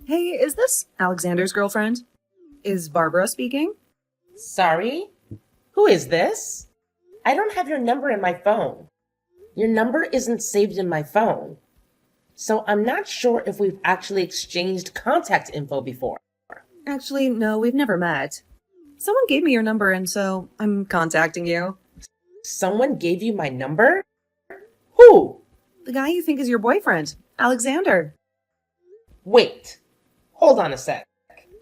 Hey, is this Alexander's girlfriend? Is Barbara speaking? Sorry? Who is this? I don't have your number in my phone. Your number isn't saved in my phone. So I'm not sure if we've actually exchanged contact info before. Actually, no, we've never met. Someone gave me your number, and so I'm contacting you. Someone gave you my number? Who? The guy you think is your boyfriend, Alexander. Wait. Hold on a sec.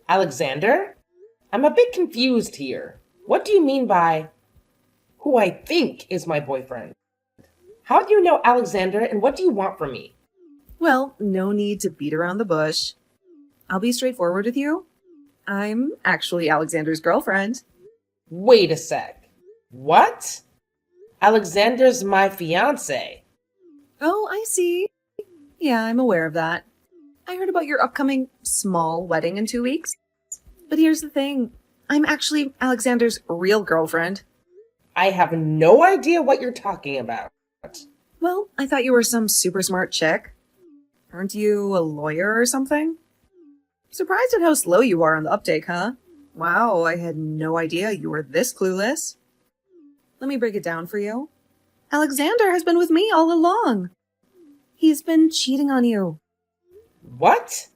Alexander? I'm a bit confused here. What do you mean by who I think is my boyfriend? How do you know Alexander and what do you want from me? Well, no need to beat around the bush. I'll be straightforward with you. I'm actually Alexander's girlfriend. Wait a sec. What? Alexander's my fiancé. Oh, I see. Yeah, I'm aware of that. I heard about your upcoming small wedding in 2 weeks. But here's the thing. I'm actually Alexander's real girlfriend. I have no idea what you're talking about. Well, I thought you were some super smart chick. Aren't you a lawyer or something? Surprised at how slow you are on the uptake, huh? Wow, I had no idea you were this clueless. Let me break it down for you. Alexander has been with me all along. He's been cheating on you. What?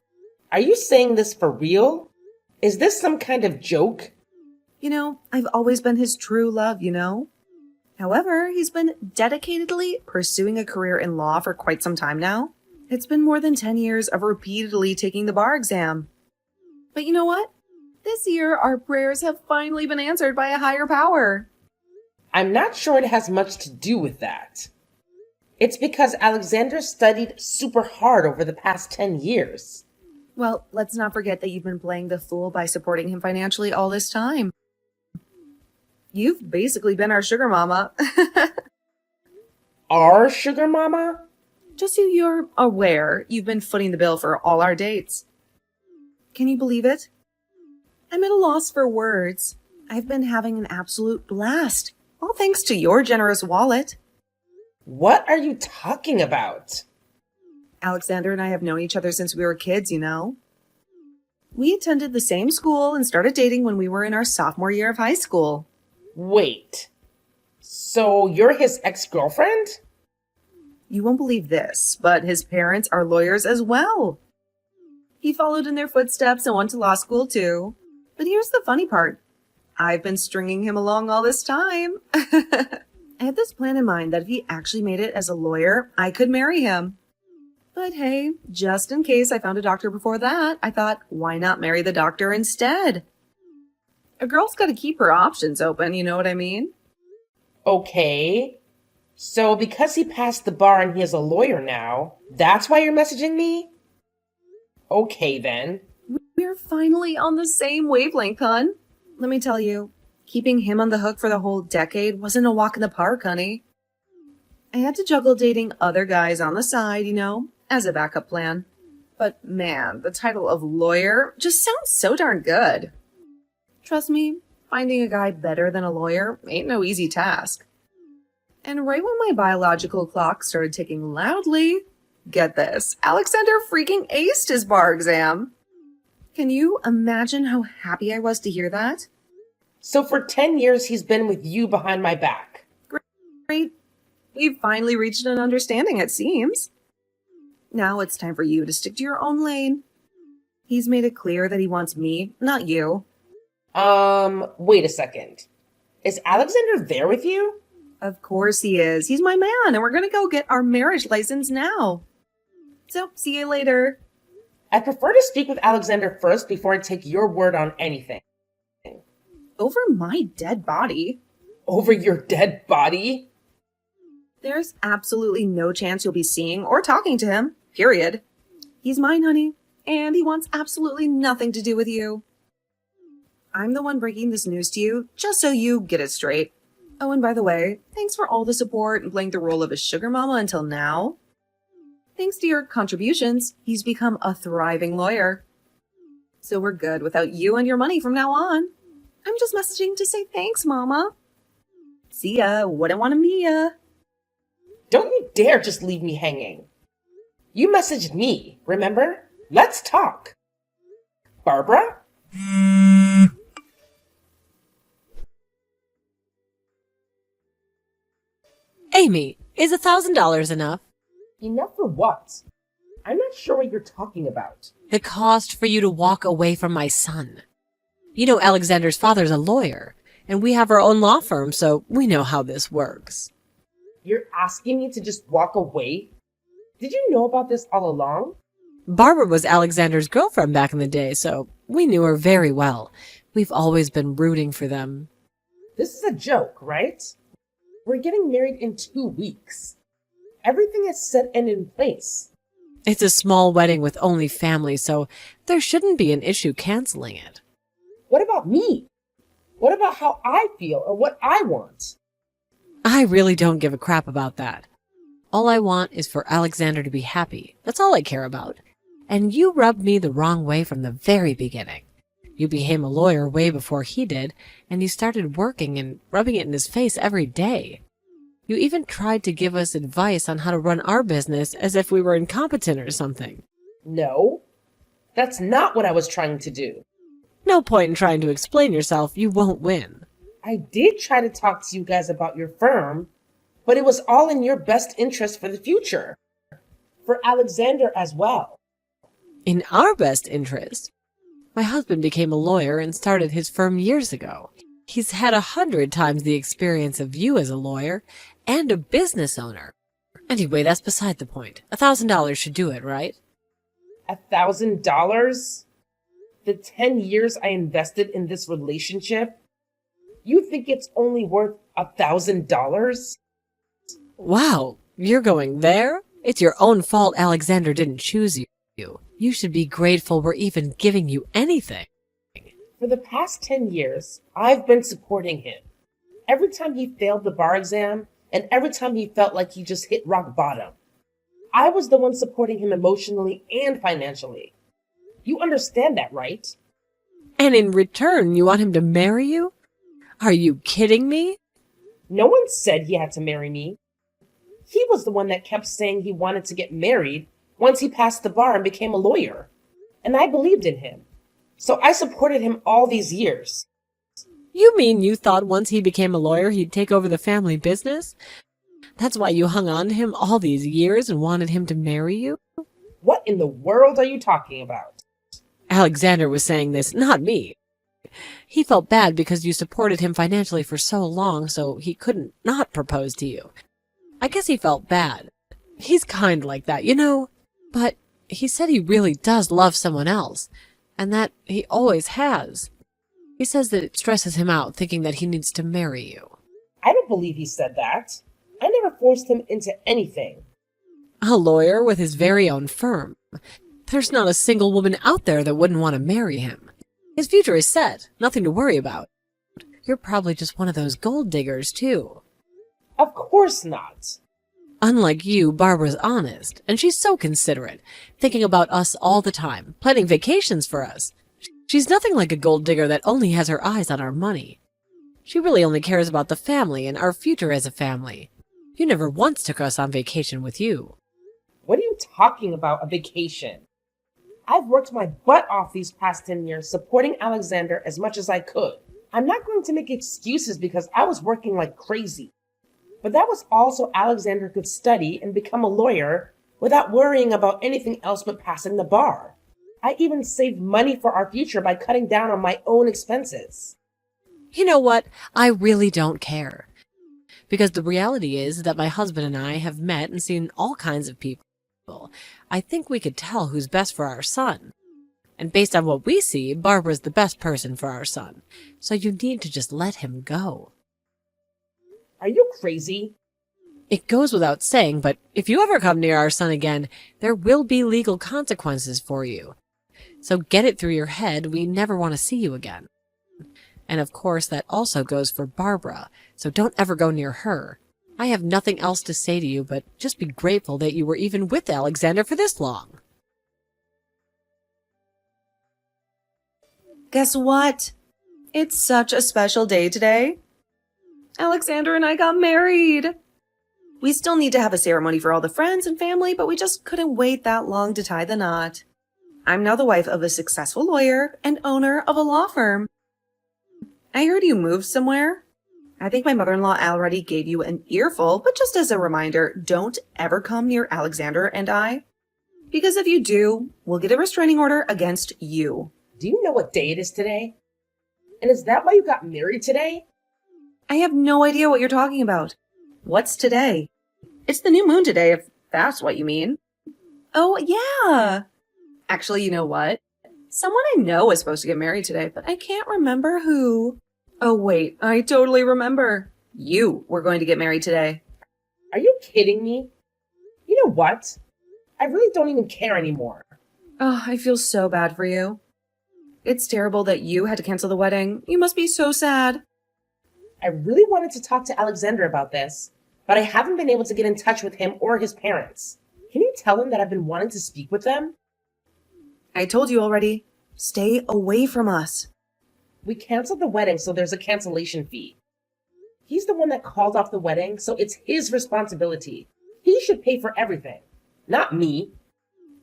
Are you saying this for real? Is this some kind of joke? I've always been his true love. However, he's been dedicatedly pursuing a career in law for quite some time now. It's been more than 10 years of repeatedly taking the bar exam. But you know what? This year, our prayers have finally been answered by a higher power. I'm not sure it has much to do with that. It's because Alexander studied super hard over the past 10 years. Well, let's not forget that you've been playing the fool by supporting him financially all this time. You've basically been our sugar mama. Our sugar mama? Just so you're aware, you've been footing the bill for all our dates. Can you believe it? I'm at a loss for words. I've been having an absolute blast, all thanks to your generous wallet. What are you talking about? Alexander and I have known each other since we were kids. We attended the same school and started dating when we were in our sophomore year of high school. Wait. So you're his ex-girlfriend? You won't believe this, but his parents are lawyers as well. He followed in their footsteps and went to law school too. But here's the funny part. I've been stringing him along all this time. I had this plan in mind that if he actually made it as a lawyer, I could marry him. But hey, just in case I found a doctor before that, I thought, why not marry the doctor instead? A girl's got to keep her options open, you know what I mean? Okay. So because he passed the bar and he is a lawyer now, that's why you're messaging me? Okay then. We're finally on the same wavelength, hun. Let me tell you, keeping him on the hook for the whole decade wasn't a walk in the park, honey. I had to juggle dating other guys on the side, as a backup plan. But man, the title of lawyer just sounds so darn good. Trust me, finding a guy better than a lawyer ain't no easy task. And right when my biological clock started ticking loudly, get this, Alexander freaking aced his bar exam. Can you imagine how happy I was to hear that? So for 10 years he's been with you behind my back. Great. We've finally reached an understanding, it seems. Now it's time for you to stick to your own lane. He's made it clear that he wants me, not you. Wait a second. Is Alexander there with you? Of course he is. He's my man, and we're gonna go get our marriage license now. So, see you later. I prefer to speak with Alexander first before I take your word on anything. Over my dead body? Over your dead body? There's absolutely no chance you'll be seeing or talking to him, period. He's mine, honey, and he wants absolutely nothing to do with you. I'm the one breaking this news to you, just so you get it straight. Oh, and by the way, thanks for all the support and playing the role of a sugar mama until now. Thanks to your contributions, he's become a thriving lawyer. So we're good without you and your money from now on. I'm just messaging to say thanks, mama. See ya, wouldn't want to meet ya. Don't you dare just leave me hanging. You messaged me, remember? Let's talk. Barbara? Amy, is $1,000 enough? Enough for what? I'm not sure what you're talking about. The cost for you to walk away from my son. You know Alexander's father's a lawyer, and we have our own law firm, so we know how this works. You're asking me to just walk away? Did you know about this all along? Barbara was Alexander's girlfriend back in the day, so we knew her very well. We've always been rooting for them. This is a joke, right? We're getting married in 2 weeks. Everything is set and in place. It's a small wedding with only family, so there shouldn't be an issue canceling it. What about me? What about how I feel or what I want? I really don't give a crap about that. All I want is for Alexander to be happy. That's all I care about. And you rubbed me the wrong way from the very beginning. You became a lawyer way before he did, and you started working and rubbing it in his face every day. You even tried to give us advice on how to run our business as if we were incompetent or something. No, that's not what I was trying to do. No point in trying to explain yourself. You won't win. I did try to talk to you guys about your firm, but it was all in your best interest for the future. For Alexander as well. In our best interest. My husband became a lawyer and started his firm years ago. He's had 100 times the experience of you as a lawyer and a business owner. Anyway, that's beside the point. $1,000 should do it, right? $1,000? The 10 years I invested in this relationship? You think it's only worth $1,000? Wow, you're going there? It's your own fault Alexander didn't choose you. You should be grateful we're even giving you anything. For the past 10 years, I've been supporting him. Every time he failed the bar exam, and every time he felt like he just hit rock bottom, I was the one supporting him emotionally and financially. You understand that, right? And in return, you want him to marry you? Are you kidding me? No one said he had to marry me. He was the one that kept saying he wanted to get married once he passed the bar and became a lawyer. And I believed in him. So I supported him all these years. You mean you thought once he became a lawyer he'd take over the family business? That's why you hung on to him all these years and wanted him to marry you? What in the world are you talking about? Alexander was saying this, not me. He felt bad because you supported him financially for so long, so he couldn't not propose to you. I guess he felt bad. He's kind like that, you know? But he said he really does love someone else, and that he always has. He says that it stresses him out thinking that he needs to marry you. I don't believe he said that. I never forced him into anything. A lawyer with his very own firm. There's not a single woman out there that wouldn't want to marry him. His future is set, nothing to worry about. You're probably just one of those gold diggers, too. Of course not. Unlike you, Barbara's honest, and she's so considerate, thinking about us all the time, planning vacations for us. She's nothing like a gold digger that only has her eyes on our money. She really only cares about the family and our future as a family. You never once took us on vacation with you. What are you talking about, a vacation? I've worked my butt off these past 10 years supporting Alexander as much as I could. I'm not going to make excuses because I was working like crazy. But that was all so Alexander could study and become a lawyer without worrying about anything else but passing the bar. I even saved money for our future by cutting down on my own expenses. You know what? I really don't care. Because the reality is that my husband and I have met and seen all kinds of people. I think we could tell who's best for our son. And based on what we see, Barbara's the best person for our son. So you need to just let him go. Are you crazy? It goes without saying, but if you ever come near our son again, there will be legal consequences for you. So get it through your head, we never want to see you again. And of course, that also goes for Barbara, so don't ever go near her. I have nothing else to say to you, but just be grateful that you were even with Alexander for this long. Guess what? It's such a special day today. Alexander and I got married. We still need to have a ceremony for all the friends and family, but we just couldn't wait that long to tie the knot. I'm now the wife of a successful lawyer and owner of a law firm. I heard you moved somewhere. I think my mother-in-law already gave you an earful, but just as a reminder, don't ever come near Alexander and I. Because if you do, we'll get a restraining order against you. Do you know what day it is today? And is that why you got married today? I have no idea what you're talking about. What's today? It's the new moon today, if that's what you mean. Oh, yeah. Actually, you know what? Someone I know is supposed to get married today, but I can't remember who. Oh, wait, I totally remember. You were going to get married today. Are you kidding me? You know what? I really don't even care anymore. Oh, I feel so bad for you. It's terrible that you had to cancel the wedding. You must be so sad. I really wanted to talk to Alexander about this, but I haven't been able to get in touch with him or his parents. Can you tell him that I've been wanting to speak with them? I told you already. Stay away from us. We canceled the wedding, so there's a cancellation fee. He's the one that called off the wedding, so it's his responsibility. He should pay for everything, not me.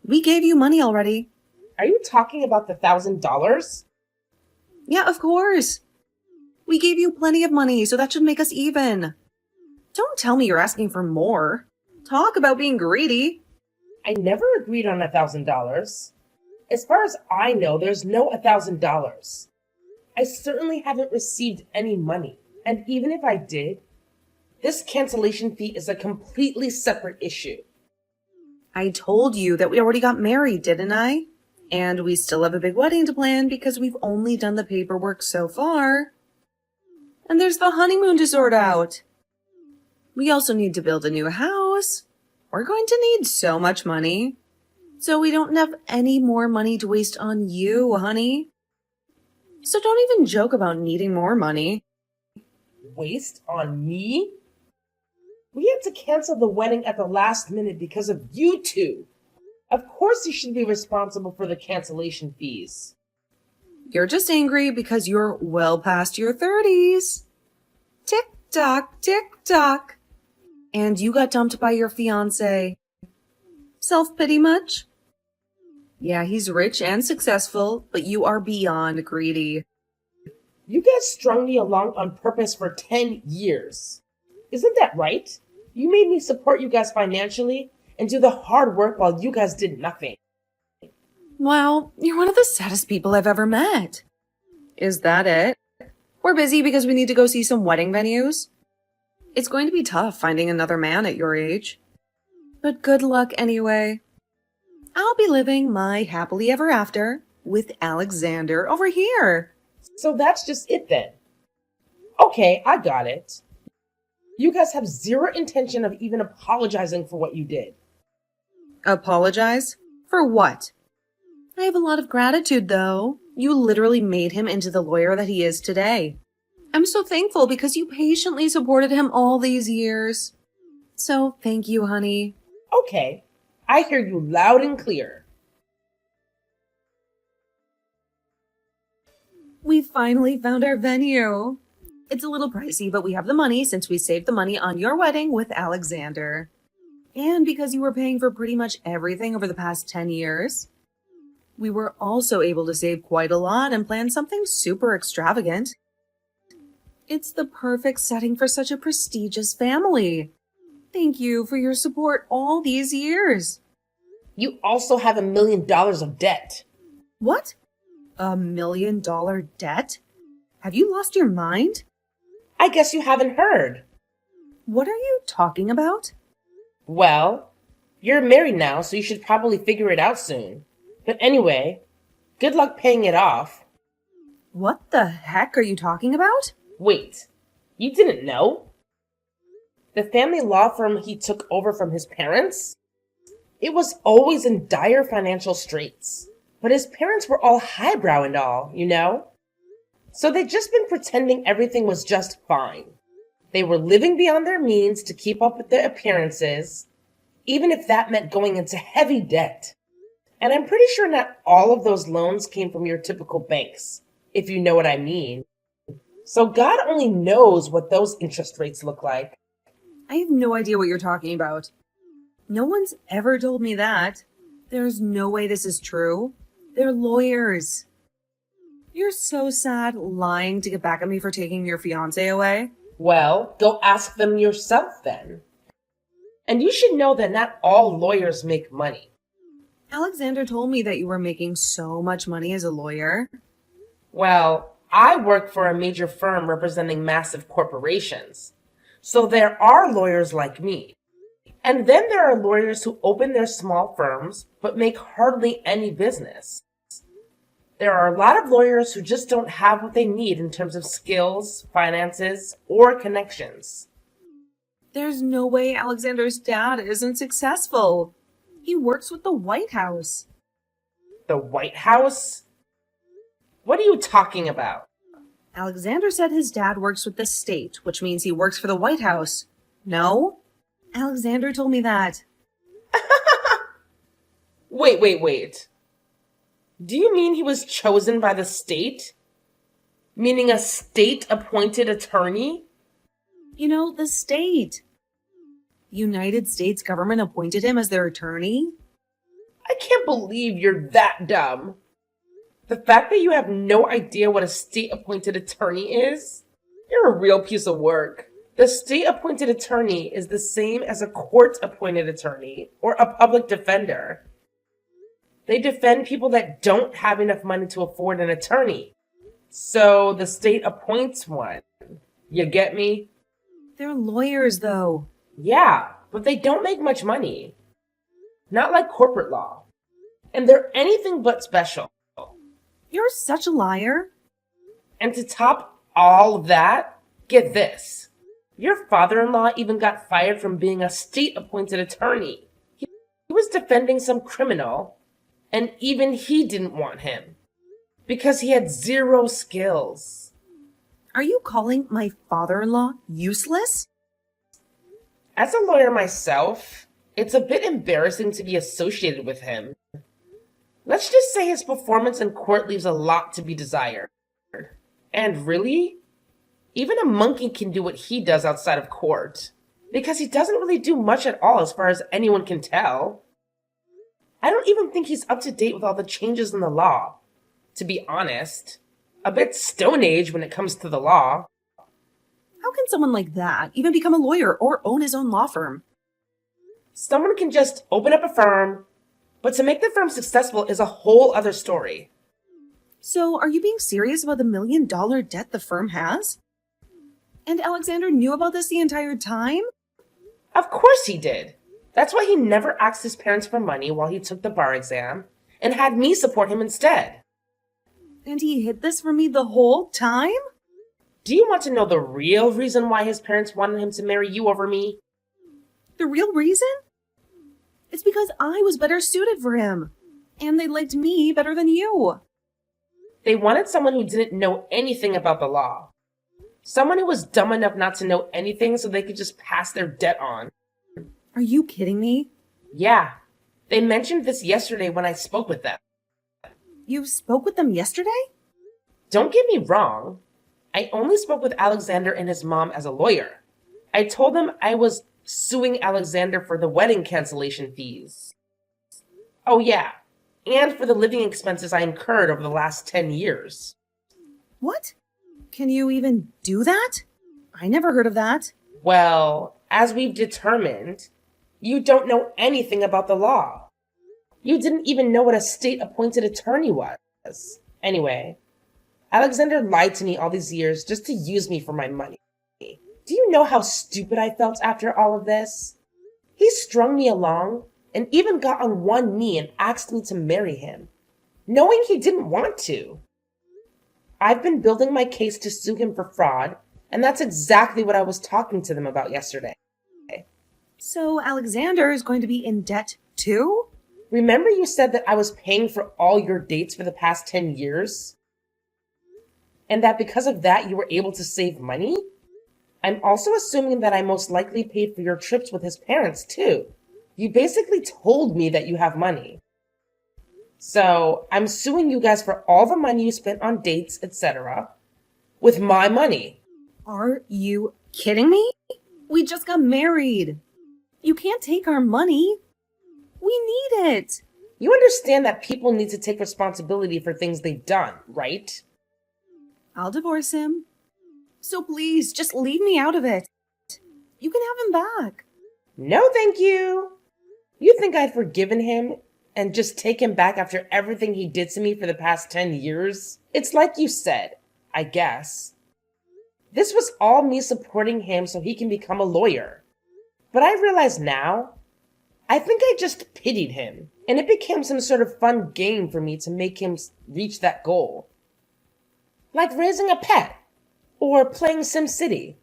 We gave you money already. Are you talking about the $1,000? Yeah, of course. We gave you plenty of money, so that should make us even. Don't tell me you're asking for more. Talk about being greedy. I never agreed on $1,000. As far as I know, there's no $1,000. I certainly haven't received any money, and even if I did, this cancellation fee is a completely separate issue. I told you that we already got married, didn't I? And we still have a big wedding to plan because we've only done the paperwork so far. And there's the honeymoon to sort out. We also need to build a new house. We're going to need so much money. So we don't have any more money to waste on you, honey. So don't even joke about needing more money. Waste on me? We had to cancel the wedding at the last minute because of you two. Of course you should be responsible for the cancellation fees. You're just angry because you're well past your 30s. Tick-tock, tick-tock. And you got dumped by your fiancé. Self-pity much? Yeah, he's rich and successful, but you are beyond greedy. You guys strung me along on purpose for 10 years. Isn't that right? You made me support you guys financially and do the hard work while you guys did nothing. Wow, you're one of the saddest people I've ever met. Is that it? We're busy because we need to go see some wedding venues. It's going to be tough finding another man at your age. But good luck anyway. I'll be living my happily ever after with Alexander over here. So that's just it then. Okay, I got it. You guys have zero intention of even apologizing for what you did. Apologize? For what? I have a lot of gratitude, though. You literally made him into the lawyer that he is today. I'm so thankful because you patiently supported him all these years. So thank you, honey. Okay, I hear you loud and clear. We finally found our venue. It's a little pricey, but we have the money since we saved the money on your wedding with Alexander. And because you were paying for pretty much everything over the past 10 years. We were also able to save quite a lot and plan something super extravagant. It's the perfect setting for such a prestigious family. Thank you for your support all these years. You also have $1 million of debt. What? $1 million debt? Have you lost your mind? I guess you haven't heard. What are you talking about? Well, you're married now, so you should probably figure it out soon. But anyway, good luck paying it off. What the heck are you talking about? Wait, you didn't know? The family law firm he took over from his parents? It was always in dire financial straits. But his parents were all highbrow and all, you know? So they'd just been pretending everything was just fine. They were living beyond their means to keep up with their appearances, even if that meant going into heavy debt. And I'm pretty sure not all of those loans came from your typical banks, if you know what I mean. So God only knows what those interest rates look like. I have no idea what you're talking about. No one's ever told me that. There's no way this is true. They're lawyers. You're so sad lying to get back at me for taking your fiancé away. Well, go ask them yourself then. And you should know that not all lawyers make money. Alexander told me that you were making so much money as a lawyer. Well, I work for a major firm representing massive corporations. So there are lawyers like me. And then there are lawyers who open their small firms but make hardly any business. There are a lot of lawyers who just don't have what they need in terms of skills, finances, or connections. There's no way Alexander's dad isn't successful. He works with the White House. The White House? What are you talking about? Alexander said his dad works with the state, which means he works for the White House. No? Alexander told me that. Wait. Do you mean he was chosen by the state? Meaning a state-appointed attorney? You know, the state. United States government appointed him as their attorney. I can't believe you're that dumb. The fact that you have no idea what a state-appointed attorney is? You're a real piece of work. The state-appointed attorney is the same as a court-appointed attorney or a public defender. They defend people that don't have enough money to afford an attorney. So the state appoints one. You get me? They're lawyers, though. Yeah, but they don't make much money. Not like corporate law. And they're anything but special. You're such a liar. And to top all of that, get this. Your father-in-law even got fired from being a state-appointed attorney. He was defending some criminal, and even he didn't want him. Because he had zero skills. Are you calling my father-in-law useless? As a lawyer myself, it's a bit embarrassing to be associated with him. Let's just say his performance in court leaves a lot to be desired. And really, even a monkey can do what he does outside of court. Because he doesn't really do much at all as far as anyone can tell. I don't even think he's up to date with all the changes in the law. To be honest, a bit Stone Age when it comes to the law. How can someone like that even become a lawyer or own his own law firm? Someone can just open up a firm, but to make the firm successful is a whole other story. So, are you being serious about the $1 million debt the firm has? And Alexander knew about this the entire time? Of course he did. That's why he never asked his parents for money while he took the bar exam and had me support him instead. And he hid this from me the whole time? Do you want to know the real reason why his parents wanted him to marry you over me? The real reason? It's because I was better suited for him. And they liked me better than you. They wanted someone who didn't know anything about the law. Someone who was dumb enough not to know anything so they could just pass their debt on. Are you kidding me? Yeah. They mentioned this yesterday when I spoke with them. You spoke with them yesterday? Don't get me wrong. I only spoke with Alexander and his mom as a lawyer. I told them I was suing Alexander for the wedding cancellation fees. Oh yeah, and for the living expenses I incurred over the last 10 years. What? Can you even do that? I never heard of that. Well, as we've determined, you don't know anything about the law. You didn't even know what a state-appointed attorney was. Anyway, Alexander lied to me all these years just to use me for my money. Do you know how stupid I felt after all of this? He strung me along and even got on one knee and asked me to marry him, knowing he didn't want to. I've been building my case to sue him for fraud, and that's exactly what I was talking to them about yesterday. So Alexander is going to be in debt too? Remember you said that I was paying for all your dates for the past 10 years? And that because of that you were able to save money? I'm also assuming that I most likely paid for your trips with his parents too. You basically told me that you have money. So I'm suing you guys for all the money you spent on dates, etc. with my money. Are you kidding me? We just got married. You can't take our money. We need it. You understand that people need to take responsibility for things they've done, right? I'll divorce him. So please, just leave me out of it. You can have him back. No, thank you. You think I've forgiven him and just take him back after everything he did to me for the past 10 years? It's like you said, I guess. This was all me supporting him so he can become a lawyer. But I realize now, I think I just pitied him, and it became some sort of fun game for me to make him reach that goal. Like raising a pet, or playing SimCity.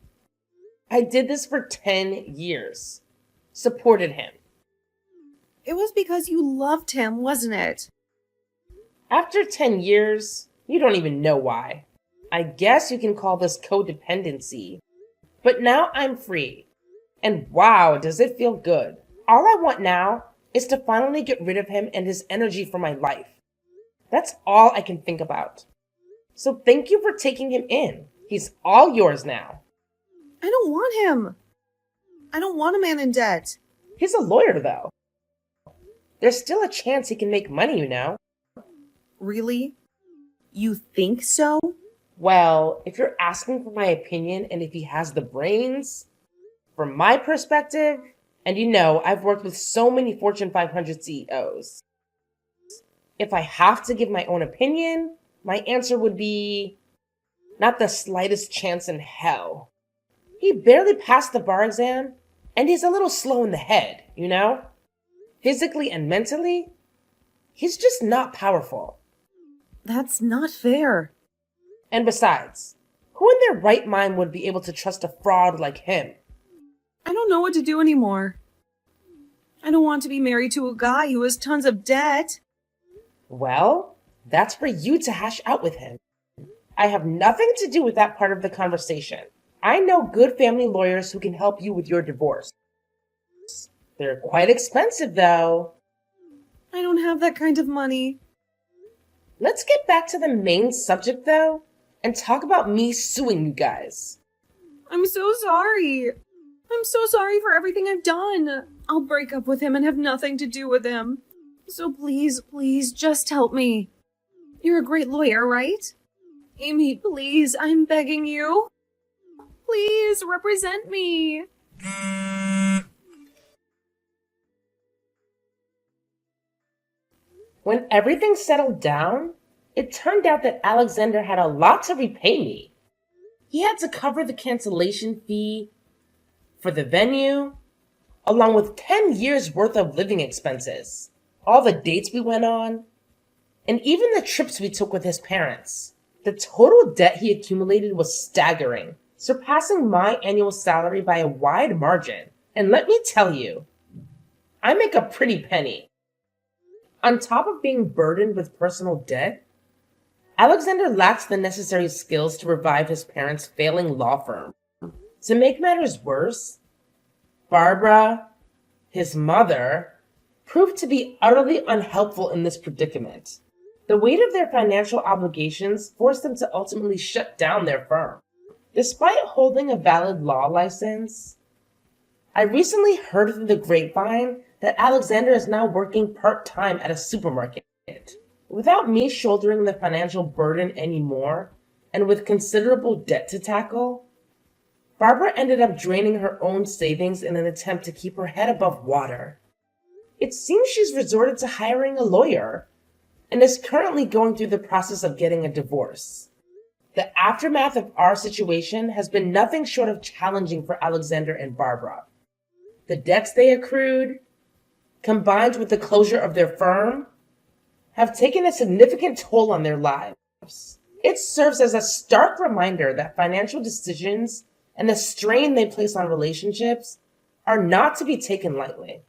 I did this for 10 years. Supported him. It was because you loved him, wasn't it? After 10 years, you don't even know why. I guess you can call this codependency. But now I'm free. And wow, does it feel good. All I want now is to finally get rid of him and his energy from my life. That's all I can think about. So thank you for taking him in. He's all yours now. I don't want him. I don't want a man in debt. He's a lawyer, though. There's still a chance he can make money, you know. Really? You think so? Well, if you're asking for my opinion and if he has the brains, from my perspective, and you know, I've worked with so many Fortune 500 CEOs. If I have to give my own opinion, my answer would be not the slightest chance in hell. He barely passed the bar exam, and he's a little slow in the head, you know? Physically and mentally, he's just not powerful. That's not fair. And besides, who in their right mind would be able to trust a fraud like him? I don't know what to do anymore. I don't want to be married to a guy who has tons of debt. Well, that's for you to hash out with him. I have nothing to do with that part of the conversation. I know good family lawyers who can help you with your divorce. They're quite expensive, though. I don't have that kind of money. Let's get back to the main subject, though, and talk about me suing you guys. I'm so sorry. I'm so sorry for everything I've done. I'll break up with him and have nothing to do with him. So please, please, just help me. You're a great lawyer, right? Amy, please, I'm begging you. Please, represent me. When everything settled down, it turned out that Alexander had a lot to repay me. He had to cover the cancellation fee for the venue, along with 10 years worth of living expenses, all the dates we went on, and even the trips we took with his parents. The total debt he accumulated was staggering, surpassing my annual salary by a wide margin. And let me tell you, I make a pretty penny. On top of being burdened with personal debt, Alexander lacks the necessary skills to revive his parents' failing law firm. To make matters worse, Barbara, his mother, proved to be utterly unhelpful in this predicament. The weight of their financial obligations forced them to ultimately shut down their firm. Despite holding a valid law license, I recently heard through the grapevine that Alexander is now working part-time at a supermarket. Without me shouldering the financial burden anymore, and with considerable debt to tackle, Barbara ended up draining her own savings in an attempt to keep her head above water. It seems she's resorted to hiring a lawyer, and is currently going through the process of getting a divorce. The aftermath of our situation has been nothing short of challenging for Alexander and Barbara. The debts they accrued, combined with the closure of their firm, have taken a significant toll on their lives. It serves as a stark reminder that financial decisions and the strain they place on relationships are not to be taken lightly.